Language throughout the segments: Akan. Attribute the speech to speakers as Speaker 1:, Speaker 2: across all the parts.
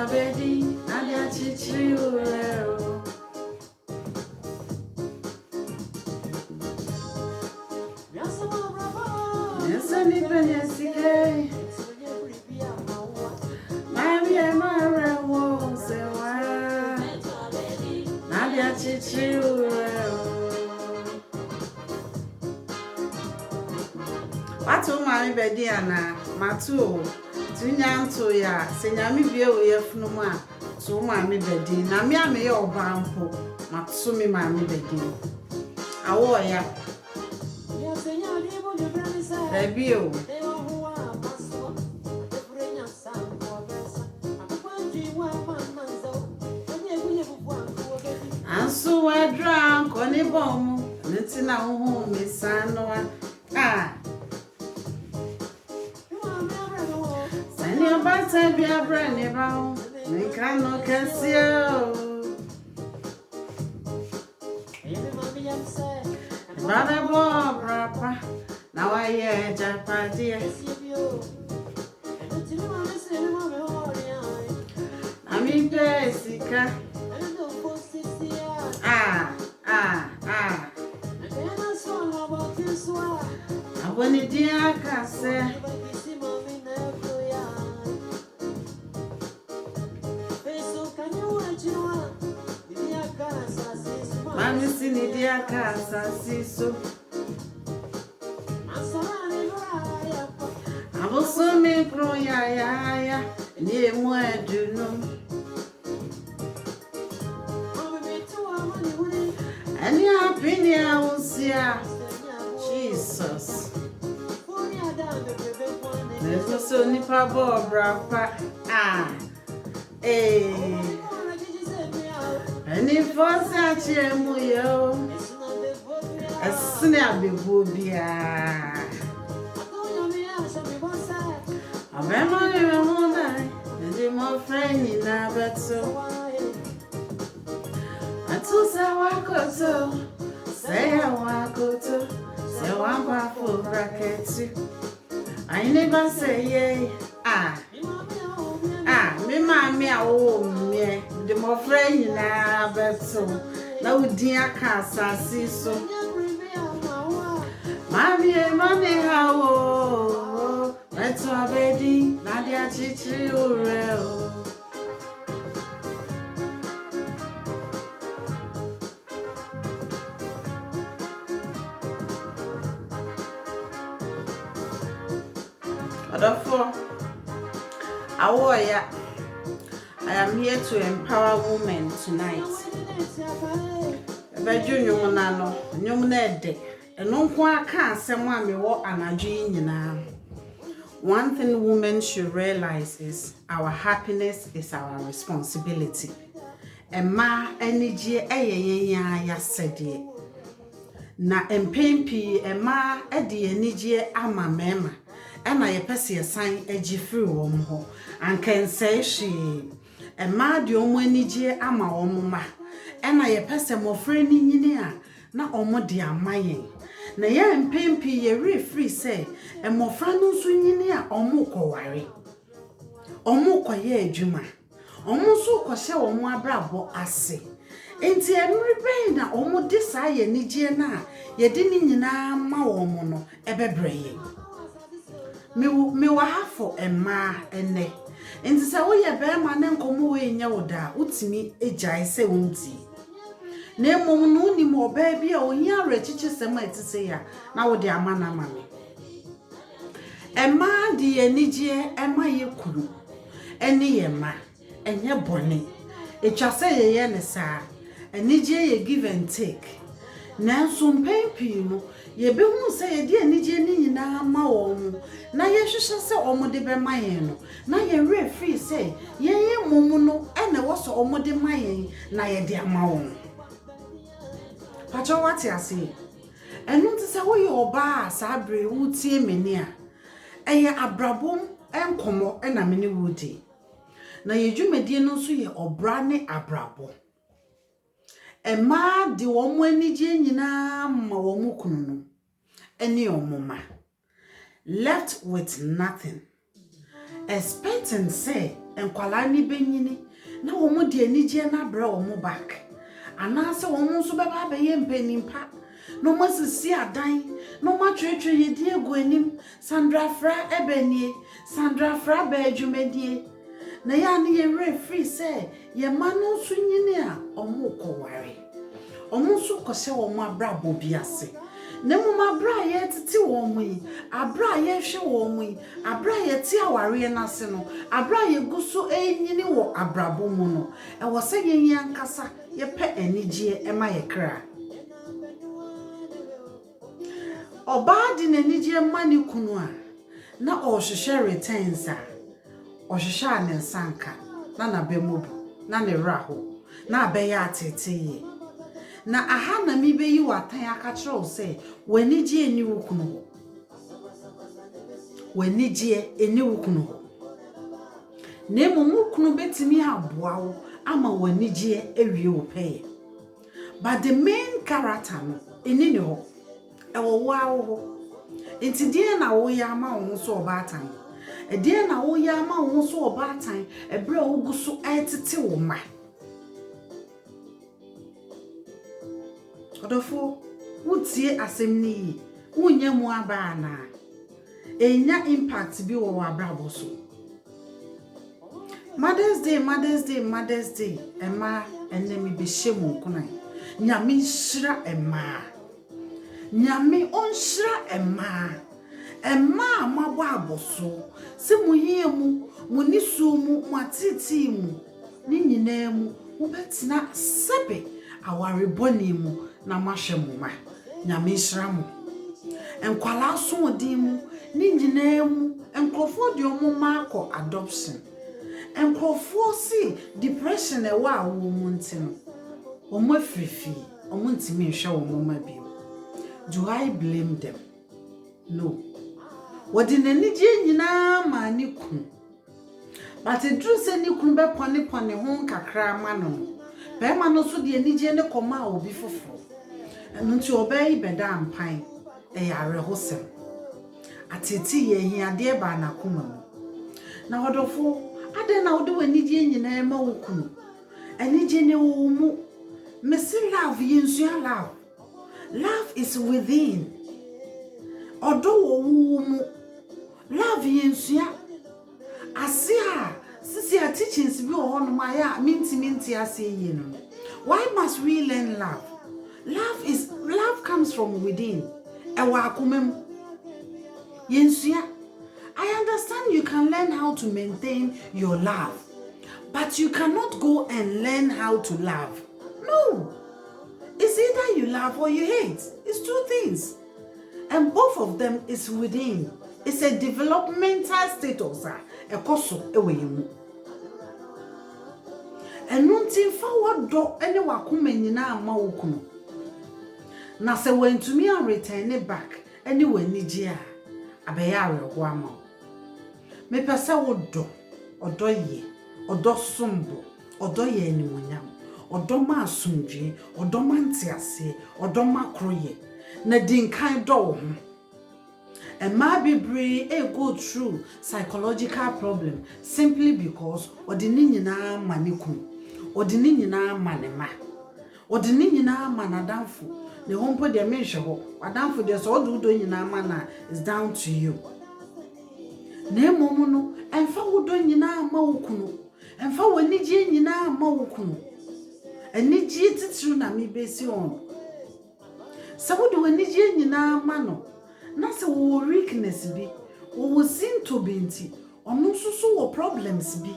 Speaker 1: abedi nadia chichi ureo. Yesani penyesike. Mami emara wo sewa. Nadia chichi ureo. Watu mami bedi ana matu tunyanto ya senyami bie wo yefunu mu a so mami bedi na me ame ye obampo matu mi mami bedi awo ya ebio ansu wa drunk oni bomu ntina ho mi sanwa Sani obata bia brane ba nka no kasio Baba bo brapa na wa ye japadia Ami pesika Aboni dia kase Mami sini dia kasa siso Aboso mi kro ya Ni emu edunu Ani apini ausia Jesus Neso so nipa bo brapa Ani force achiemu yo Esne abebu bia Abema ye mo dai Ndi mo friend na beto Atu se wakoto Se wakoto Se wamba for bracket I never say ye me mami awo me de mo friend na beto na udin aka asasi so mami hawo beto abedi na dia chichi ureo Therefore, I am here to empower women tonight. Ebeju nyum na no, nyum na ede. Eno nko aka asem a me wo anadwe nyina. One thing women should realize is our happiness is our responsibility. Emma energy eyeyen ya sede. Na empempi emma ede energy ama mema. Ena ye pese san agifiri wo ho anka nsai hwe ema de omo anigye ama wo ma ena ye pese mofre ni nyini a na omo de amayen na ye mpempi ye refree say emofra no so nyini a omo koware omo koye adwuma omo so kohye omo abrabo ase enti emri ben na omo de sa ye nigye na ye de ni nyina ma wo mo no ebebreye Me wa hafo emma ene enti se wo ye be ma ne nkomo we nya woda utimi ejai se wonti na emom no ni mo ba bia ohia rechichi sema etise ya na wo de amana mame emma di enigye emma ye kuru eni ye ma enye bone etwase ye ne saa enigye ye give and take na so mpempi no ye be hu se ye di enigye ni nyina ma wo mu na ye hwehwe se omode be mayen no na ye refree se ye mumu no ene wo so omode mayen na ye de ama wo pacho wati ase enu ti se wo ye oba sabre wutie meni a eye abrabom enkomo ena meni wudi na ye dwumedie no so ye obra ne abrabo Emma di womo anigye nyina ma womo kunu no eni omoma left with nothing expecting say enkwala ni benyini na wo mo de anigye na bra wo mo back anase wo mo nso beba be ye mpanimpa no mo sisi adan no ma twetwe ye die egu anim Sandra Fra ebenie Sandra Fra ba adwumadie na ya ne ye re free say ye ma no nso nyini a omo koware omo nso kose wo mo abrabo bi ase na mo mabra ye tete wo mo yi abra ye hwe wo mo yi abra ye ti aware na se no abra ye guso enyini wo abrabo mu no e wo se ye yankasa ye pe anigye e ma ye kra oba di n'anigye mani kunu a na ohwehwe returns a ohwehwe anensanka na bemobu na ne raho na abeya atete na aha na mi beyi watan aka kire se wanigye eni wukunu wanigye eni wukunu na mumukunu betimi aboa wo ama wanigye ewie wo peye but the main character no eni ne ho ewo wawo enti die na wo ya ma wo so obatan die na wo ya ma wo so obatan ebre wo guso etete wo ma odofo wutie asem ni yi wunya mu aba na enya impact bi wo abrabo so Mother's Day ema enemi be shemu kunan nyame shira ema nyame onshira ema mabo aboso se muhie mu munisu mu matiti mu ni nyina mu ubetina sebe aware boni mu na mahwe mu ma nyame shira mu enkwala so odin mu ni nyina mu enkrofo de omo ma akọ adoption enkrofo si depression e wa wo mu ntino omo afrifi omo ntimi hwe wo mo ma bi. Do I blame them? No. What in any nyina ma ni kun. But it drew say ni kun be poni hon kakra ma no. Be ma no so de anigye ne koma obi foforo. Enu nti obey beda ampan e yare hosem. Atiti ye hiade ba na koma mu. Na hodofo ade na wode wanigye nyina ma wo kun. Anigye ne wo mu. Mesi love yensua love. Love is within. Odo wo mu. Love yensua. Asia, sisi a teachings bi o hono ma ya minti ase yi no. Why must we learn love? Love comes from within. Ewa akomem. Yensua. I understand you can learn how to maintain your love, but you cannot go and learn how to love. No. It's either you love or you hate. It's two things. And both of them is within. It's a developmental status. Ekoso eweyemu. Enunti forward do ene wakuma nyina ama wokunu. Na se wentumi an return it back ene wanigye a abeya areho ama. Me pese wodo, odo ye, odo sombo, odo ye animunyam. Odoma asumdwe odoma ntiase odoma kroye na dinkan do ho ema bebre go through psychological problem simply because odini nyina maniku odini nyina manema odini nyina manadamfo ne hompo de menhwe ho adamfo de so odudo nyina mana is down to you na emomu no emfa wodo nyina ma wokunu emfa wanigye nyina ma wokunu anigye titru na me besi on so wo do anigye nyina ma no na se wo weakness bi wo sinto binti ono susu wo problems bi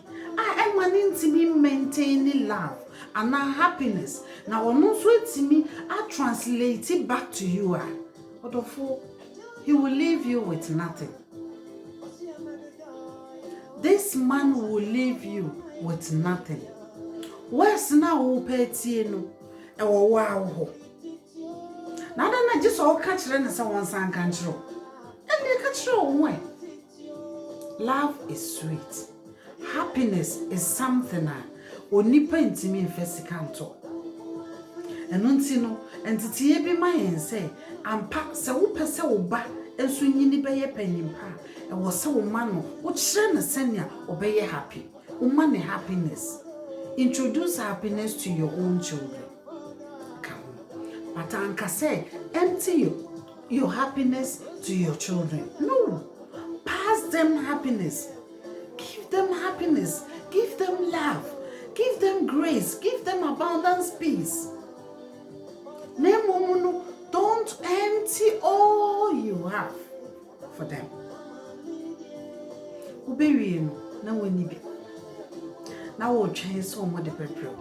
Speaker 1: emani ntimi maintain love and happiness na ono so etimi translate it back to you odofo he will leave you with nothing. This man will leave you with nothing. Where's now wo petie no e wo wa ho na da na je so ka kire ne se won san kan kire and they ka kire wo. Love is sweet. Happiness is something onipa ntimi mfesika nto eno nti no entitiye bi ma yen se ampa se wo pese wo ba enso nyini be ye panimpa e wo se wo ma no wo kire ne senia obeye happy Money happiness. Introduce happiness to your own children. But Anka say, empty your happiness to your children. No. Pass them happiness. Give them happiness. Give them love. Give them grace. Give them abundance, peace. Don't empty all you have for them. Now we'll change so much the petrol.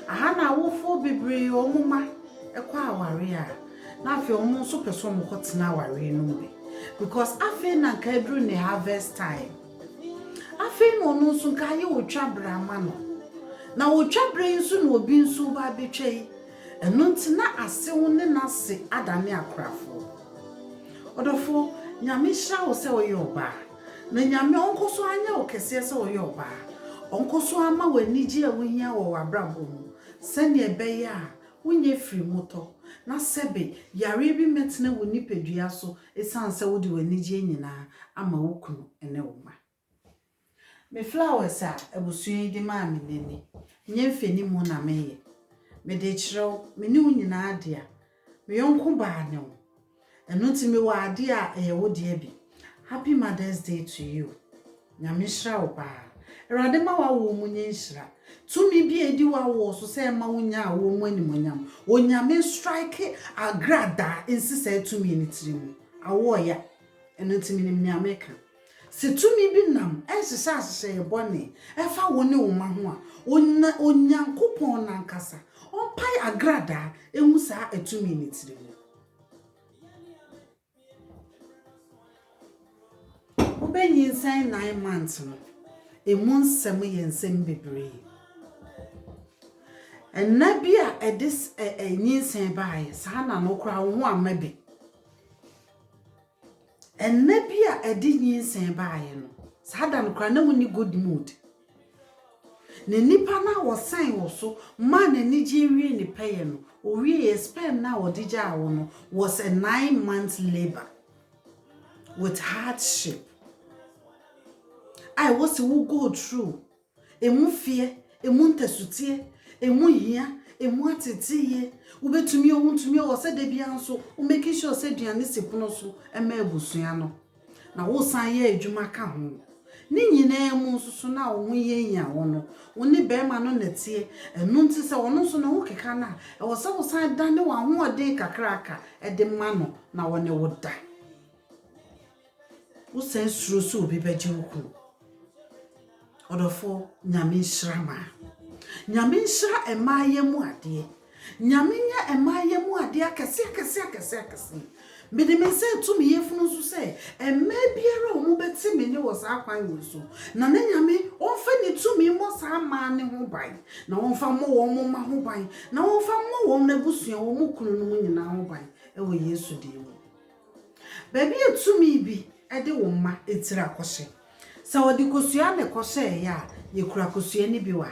Speaker 1: Ahana wo fo bebre omuma ekwa aware na afi omo so person mo kotina aware no bi because afi na ka edru ne harvest time afi no no so ka ye otwa brama no na otwa bre nso na obi nso ba betwei eno ntina ase wo ne na se adane akrafo odofo nyame hya wo se wo ye oba na nyame onkoso anya okese se wo ye oba onkoso ama wanigi a wohia wo wabrabo mu sene ebeye a wonye firi moto na sebe yare bi metena wo nipadua so esanse wo de wanigi nyina ama wokunu ene wo ma me flowers a ebusua di ma me neni nye mfeni mu na meye me de chiro me ni wo nyina ade a me yonko ba ne wo eno ti me wa ade a wo de bi happy Mother's Day to you nyame hira wo ba Erade ma wa wo munye nshira tumi bi edi wa wo so se ma wonya wo mu animonyam onyame strike agrada insise tumi ni tirimu awo ya eno timi ni nyame ka se tumi bi nam ensisa asese ye bone efa wo ne wo ma ho a onyankopon na nkasa onpai agrada emu sa etumi ni tirimu obenyi nsan 9 months no emun sem yensem bebre ennabi a edis nyinsen baaye sa na no kra ho amabe ennabi a edi nyinsen baaye no sa da no kra na woni good mood ne nipa na wo san wo so ma na ni je wie ni peye no o wie sperm na wo digya wo no was a 9 months labor with hardship. I was who go through emu fear emu ntesutie emu hia emu atetiye ubetumi ohuntumi o se de bia nso o make sure se duane sepono so ema ebusua no na wo san ye adwuma ka ho ni nyina emu nso na wo ye nya wo no wo ni be ma no netie enu nti se wo no so na wo keka na e wo se wo san dane wa ho ode kakraka e de ma no na wo ne wo da wo san suro so obi beje wo ku odofo nyame nhyirama nyame nhyira emaye mu ade nyame nya emaye mu ade akese mede me se tumi yefunu so se ema biara o mu beti me ne wo sa kwan wo so na na nyame onfa ni tumi mo sa ma ne ho ban na onfa mo wo mo ma ho ban na onfa mo wo na busua wo mu kunu no mu nyina ho ban e wo Yesu de wo baby etumi bi e de wo ma etira akose sa wodi kosua ne kose ya ye kura kosua ni bi wa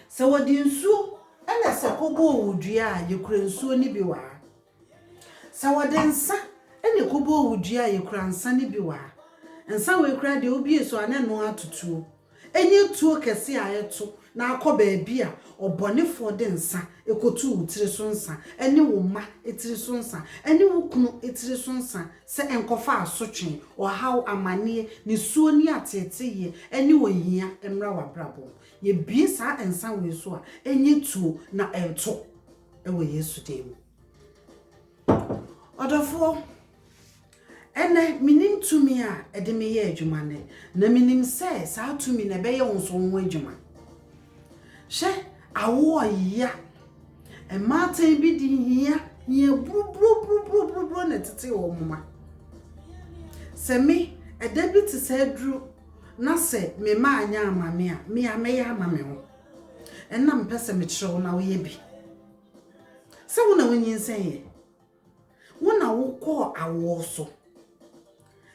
Speaker 1: sa wodi nsuo ene se kobo wudua ye kura nsuo ni bi wa sa wodi nsa ene kobo wudua ye kura nsa ni bi wa nsa we kura de obi eso ane no atutuo enye tuo kese ayeto na akoba bia obonefo de nsa ekotu utire so nsa ene wo ma etire so nsa ene wo kunu etire so nsa se enkofa asotwe ohaw amane ni suo ni ateteye ene wo hia emra wabrabo ye bie sa ensa we so a enye tuo na eto ewo Yesu dem odofo ene minim tumi a ede me ye adwuma ne na minim se sa tumi na be ye wonso ho adwuma she awo ya e mata bi di hia ye bru na tete wo mama se me ede bi te se dru na se me ma anya amame a me ya amame ho enna mpese me kire na wo ye bi se wo na wonyin senye wo na wo ko awo so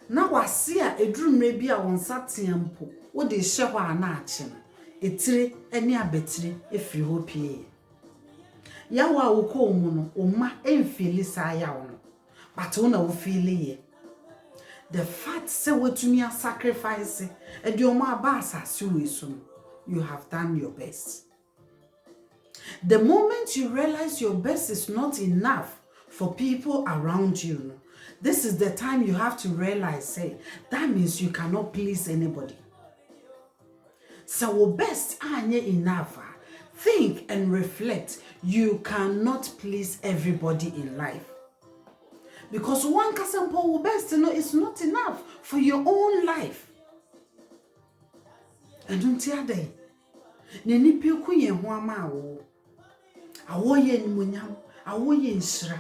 Speaker 1: na wase a edurumre bi a wonsa tiampo wo de hye ho ana ache etire eni abetire efiri ho pie yawa wo ko mu no oma emfili sa ya wo no but wo na wo feel ye the fact say what you are sacrificing and your you have done your best. The moment you realize your best is not enough for people around you, this is the time you have to realize, say, that means you cannot please anybody. So your best ain't enough. Think and reflect. You cannot please everybody in life. Because one casampo best is not enough for your own life. And don't tell them. Neni piku ye huama wo. Awo ye nimunyam. Awo ye nshra.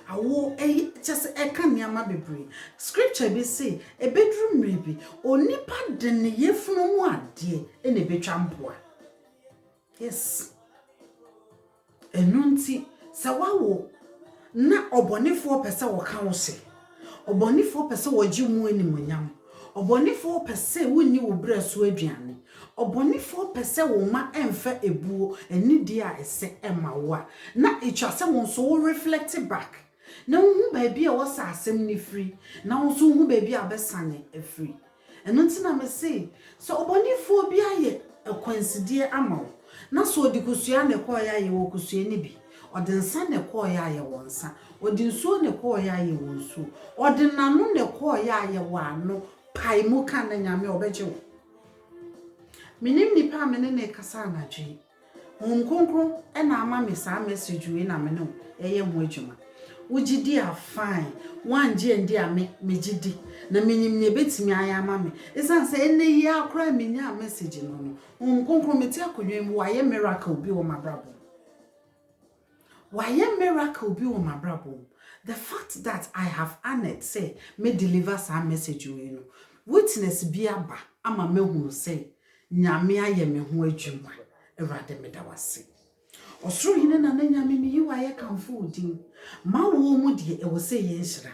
Speaker 1: Awo just eka niyama bebre. Scripture be say a bedroom maybe onipa den ye funu mu ade ene betwampoa. Yes. Enunti sawawo na obonefo pese wo ka wo se. Obonefo pese wo gi mu animunyam. Obonefo pese wonni wo breso aduane. Obonefo pese wo ma emfa ebuo eni dia ese emawa. Na etwase won so wo reflect back. Na hu ba bia wo sa asem ni free. Na wo so hu ba bia besane e free. Enunti na me say so obonefo bia ye ekwansidie amawo. Na so odikusua ne ko ya ye wo kusua ni bi. Odinsa ne ko ya ye wonsa. Odinsuo ne ko ya ye wonsu. Odinanu ne ko ya ye wano. Pai mu kan na nyame obeje wo. Minim nipa mene ne kasa na dwe. Honkonkron e na ama me sa message we na mene eye ho adwuma. Ugidi a fine. Wanje ndi a me gidi. Na minim ne betimi aya ama me. Esan se ene yi akra me nya message no no. Honkonkron meti akonwem wa ye miracle bi wo mabrabo. Why a miracle be on my brabo? The fact that I have honored say me deliver some message you know. Witness be aba ama me hu say nyame aye me ho adwuma erade me da wase. Osoro hine na nyame me yi wa ye kamfo odin. Ma wo mu de e wo say ye nhira.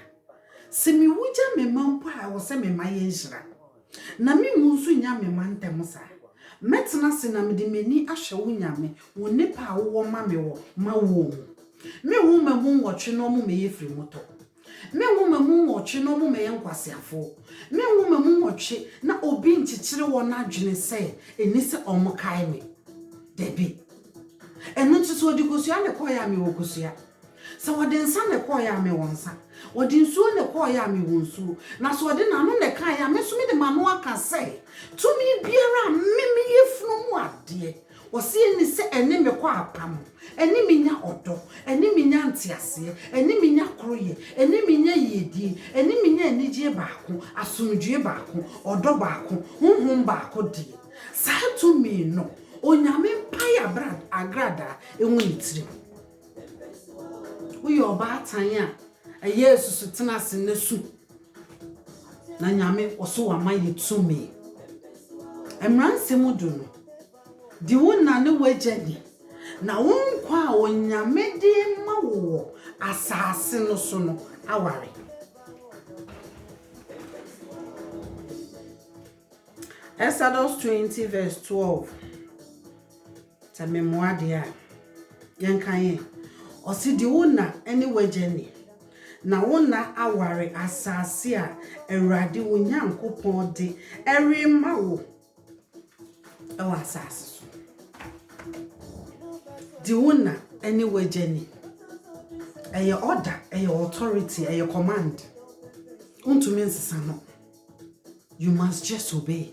Speaker 1: Se mi wuja me mampo a wo say me ma ye nhira. Na me mu nso nya me mantem sa. Metna se na me de mani ahwe wo nyame wo nipa wo ma me wo ma wo me wo ma mu nwotwe no mu me ye firi moto me wo ma mu nwotwe no mu me ye nkwasiafo me wo ma mu nwotwe na obi nchichire wo na adwene se eni se omokai me debi enu nchiso odikosua ne koya me wo kosua se wode nsa ne koya me wonsa wode nsuo ne koya me wonsuo na so wode nanu ne kan ya me so me de manu aka se tumi biara mimi yefunu mu ade osi eni se eni me kwa apam eni minya odo eni minya ntiase eni minya kroye eni minya yedie eni minya enije baako asomdue baako odo baako honhom baako die sa tumi no onyame mpaya brad agrada enwu itire uyo ba atan a yesu tena se nesu na nyame oso wa maye tumi emranse mudu no di wona ne wajani na wonkwa onyame de ma wo asase no so no aware Exodus 20 verse 12 ta memoade a yenkan osi di wona ene wajani na wona aware asase a Awurade wo Nyankopon de eri ma wo ewa asase di wona ene wajani eye order eye authority eye command untumi nsesa no you must just obey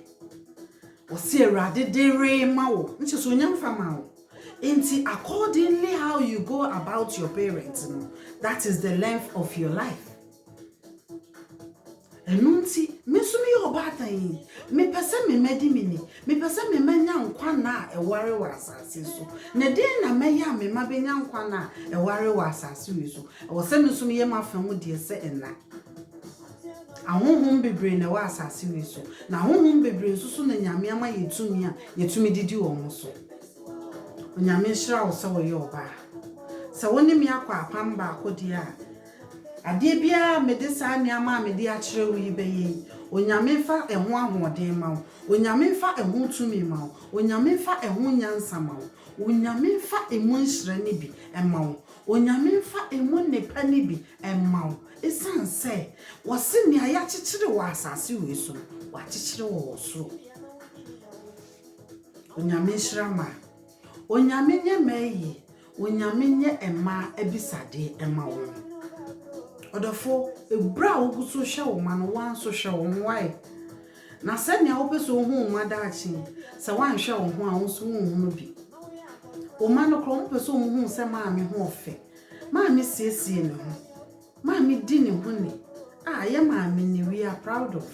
Speaker 1: osi Awurade de eri ma wo nche so nyamfa ma wo enti accordingly how you go about your parents no, that is the length of your life. Enunti mesumi obatan me pese me medi mini me pese me manya nkwa na eware wa asase so na den na meya me mabenya nkwa na eware wa asase wi so wo se mesumi ye mafamu de se enna ahonhom bebre na wa asase wi so na ahonhom bebre so na nyame ama yetumi didi wo mo so onyame nhira wo se wo ye oba se woni mi akwa apam ba akodi ade bia medisa niama medi a kire wo yibeye onyame fa eho ahoden ma wo onyame fa eho tumi ma wo onyame fa eho nyansa ma wo onyame fa emu nhira ni bi ema wo onyame fa emu nepa ni bi ema wo esan say wose ne aya chichire wo asase we so wa chichire wo so onyame shirama onyame nye meyi onyame nye ema ebisade ema wo odofo ebra wo guso hwe wo ma no wan so hwe wo wai na se ne wo peso hu ma da achi se wan hwe wo ho a wo so hu no bi o ma no kro peso hu se ma me ho ofe ma me siesie ne ho ma me di ne ho ni ye ma me ni we are proud of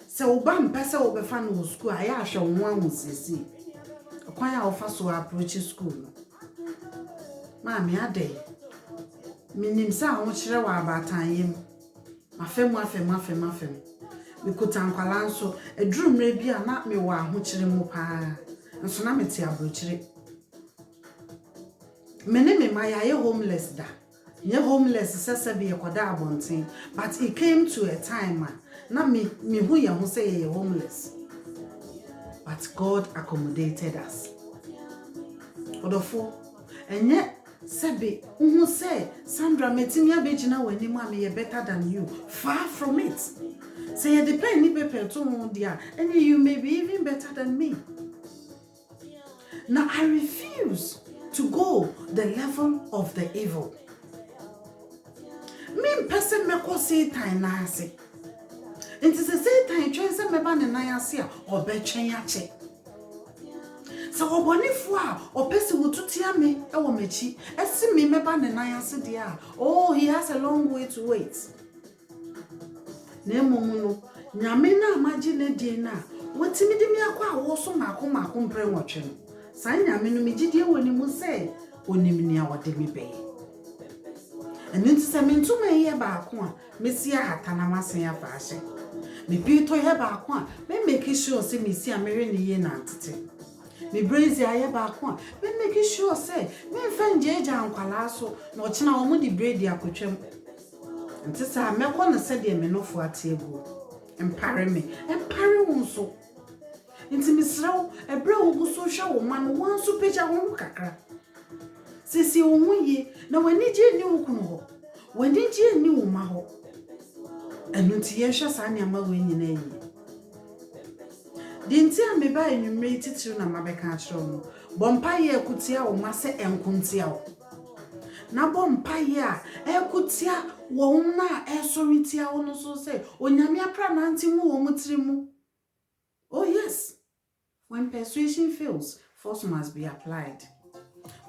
Speaker 1: se wo ba mpese wo be fa no school ya hwe wo ho siesie kwan ya wo fa so approach school no ma me ade minim sa ho kire wa abatan yem afem me kutankwala nso edurumre bi a na me wa ho kire mu pa nso na meti abrochire mene me ma ya ye homeless da ye homeless sese bi yekoda abonten but it came to a time na me hu ye ho say ye homeless but God accommodated us odofo enye sebe uhu say Sandra metimi abegina wani ma me better than you far from it say you depend ni people to mo dia and you may be even better than me. Now I refuse to go the level of the evil. Me person me ko Satan na ase nti se Satan twen se me ba ne nan ase a obetwen ya che so obonifo a opese wotutia me e wo machi esi me meba ne nan ase dia oh he has a long way to wait na emomu no nyame na amaji na die na wotimi de mi akwa awo so mako mpre nwotwe no san nyame no megidie woni mu se onim ni a wode mi be eni ntse me ntuma ye ba ko a mesi ahata na masen ya faahye me pito ye ba ko a me make sure se mesi amere ni ye na ntete me brazy aye ba ko a me make sure se me fanje eja ankwala so na ochina wo mu di braid akotwam nti sa mekọ na se de me no fo ategu empare wo so nti misrawo ebra wo guso hwa wo ma no wan so peja wo kakra sisi wo hu ye na wani je ni wo kunu ho wani je ni wo ma ho enu nti ye hwa sa ne ama wo nyina yi di nti a me ba enwumre titiru na mabeka akiro no bompa ye kutia wo ma se enkuntia wo na bompa ye a ekutia wo na esoritia wo no so se onyame apra na nti mu wo mutirimu. Oh yes, when persuasion fails, force must be applied.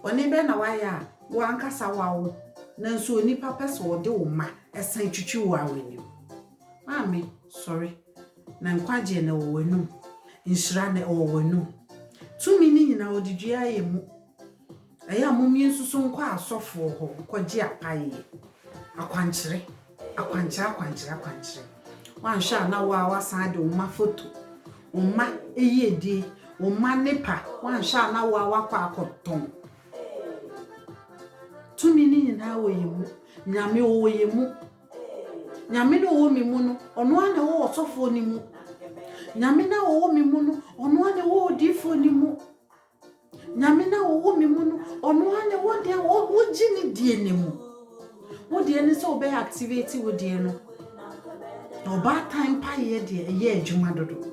Speaker 1: Onebe na waya wo ankasa wawo na nso onipa pese wo de wo ma esan twitwi wo awani. Mami, sorry. Na nkwaje na wo wanu. Nshira na wo wanu. Tumi ni nyina odidua ye mu. Eya mumie nsusu nkwa asofo ho kwaje apaye. Akwankyere. Wan sha na wa wasan de wo ma photo. Uma eyedi uma nepa wan sha na wa wakwa akoton tumi ni nyina wo yemu nyame wo yemu nyame no wo mi mu no ono ane wo osofo ni mu nyame na wo mi mu no ono ane wo odifo ni mu nyame na wo mi mu no ono ane wo de wo gini die ni mu wo de ni so be activate wo de no no bad time pa ye de ye adwuma dodo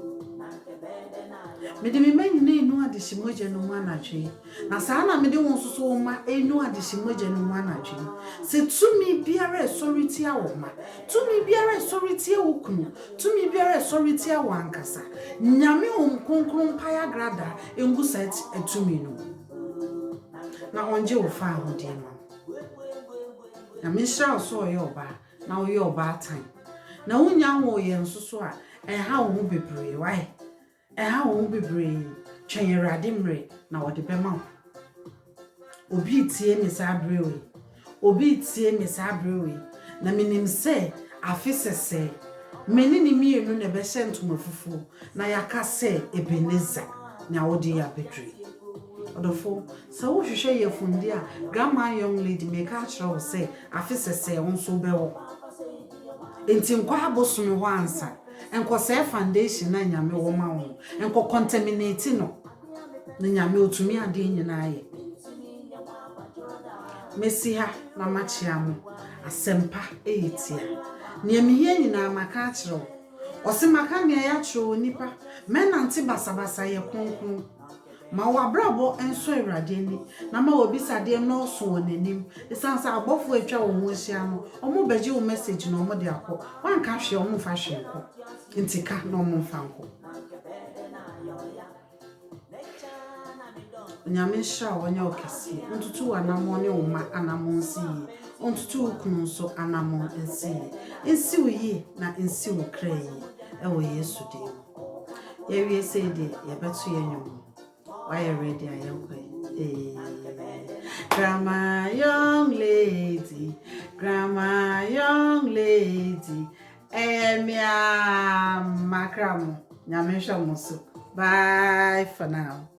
Speaker 1: mede me manyine enu adehimoje no mu anadwe na saa na mede won soso ma enu adehimoje no mu anadwe se tumi biara soriti a wo ma tumi biara soriti a wo kunu tumi biara soriti a wo ankasa nyame konkron paya grada engu set etumi no na onje wo fa ahode no na mishra so ye oba na wo ye oba tan na wonya wo ye nsoso a ha wo bebree why ha wo bebree twenyerade mre na wode bema obi tie me sa brewe na minim se afisese menini mienu ne be sentuma fufu na yaka se Ebeneza na wode ya bedre odofo sa wo hwehwe ye fundi a grandma young lady make a chiro se afisese wonso bewo enti nkwa abosume ho ansa enko se foundation na nyame wo ma wo enko contaminate no na nyame otumi ade nyina aye Messi ha mama chiamo asempa etia ne miye nyina maka chiro ose maka ne ya chiro nipa men nante basabasa ye kronkron ma wabrabo enso awrade ni na ma obisa de no so onanim isansa abofo atwa wo ho hia no omo beje wo message no omo de akọ wanka hwe omo fa hwe nko ntika no omo fa nko Nyame sha wonya okesi ntutu anamo ne uma anamo nsi ontutu kunu so anamo nsi uyi na nsi ukrai ewo Yesu dim ye wie say de ye beto ye nyom why you ready ayenkwe grandma young lady emia makramo nyame sha muso bye for now.